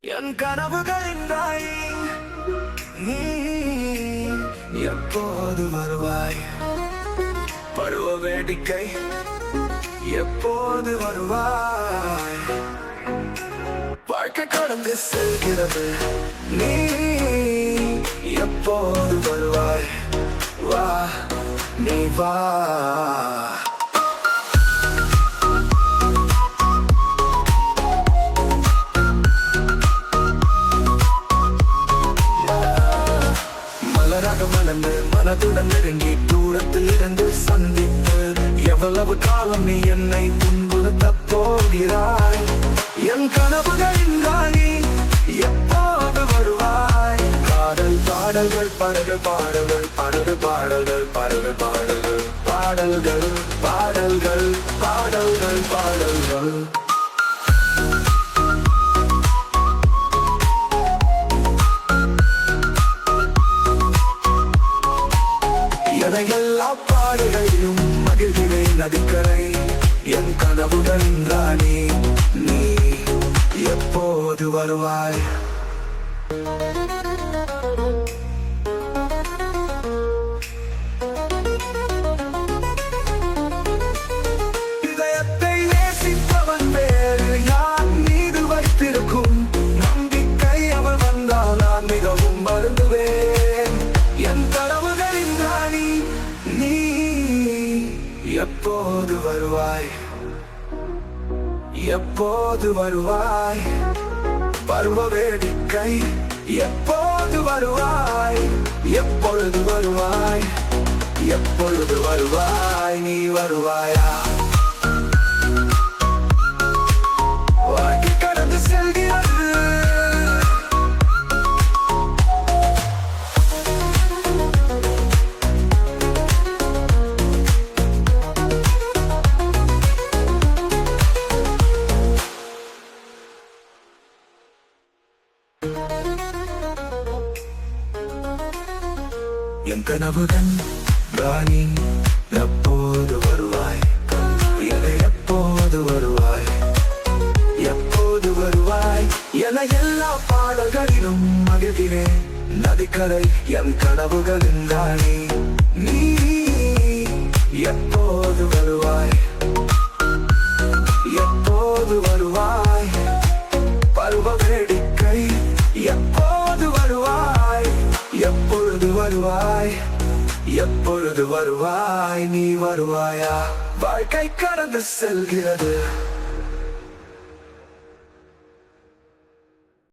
என் கனவுகளின் தாய் நீ எப்போது வருவாய்? பருவ வேடிக்கை எப்போது வருவாய்? வாழ்க்கை கடந்து செல்கிறது, நீ எப்போது வருவாய்? வா, நீ வா. மலராக மலர்ந்து மனதுடன் நெருங்கி தூரத்தில் இருந்து சந்தித்து எவ்வளவு காலம் நீ என்னை துன்புறுத்தப் போகிறாய்? என் கனவுகளின் ராணி எப்போது வருவாய்? காதல் பாடல்கள் பாடல்கள் பாடல்கள் பாடல்கள் பாடல்கள் பாடல்கள் பாடல்கள் பாடல்கள் பாடல்கள் பாடல்கள் பாடல்கள் எல்லா பாடுகளிலும் மகிழ்கிறேன் நதிக்கரை. என் கனவுகள் ராணி நீ எப்போது வருவாய்? இதயத்தை நேசிப்பவன் வேறு யார் மீது வைத்திருக்கும் நம்பிக்கை அவள் வந்தால் நான் மிகவும் வருந்துவேன். என் கனவுகளின் ராணி நீ எப்போது வருவாய்? எப்போது வருவாய்? பருவ வேடிக்கை எப்போது வருவாய்? எப்பொழுது வருவாய்? எப்பொழுது வருவாய்? நீ வருவாயா? வாழ்க்கை கடந்து செல்கிறது, என் கனவுகள் ராணி எப்போது வருவாய்? எப்போது வருவாய்? எப்போது வருவாய்? என எல்லா பாடல்களிலும் மகிழ்கிறேன் நதிக்கரை. என் கனவுகளின் ராணி நீ எப்போது வருவாய்? எப்போது வருவாய்? பருவ வேடிக்கை எப்போது வருவாய்? எப்பொழுது வருவாய்? எப்பொழுது வருவாய்? நீ வருவாயா? வாழ்க்கை கடந்து செல்கிறது,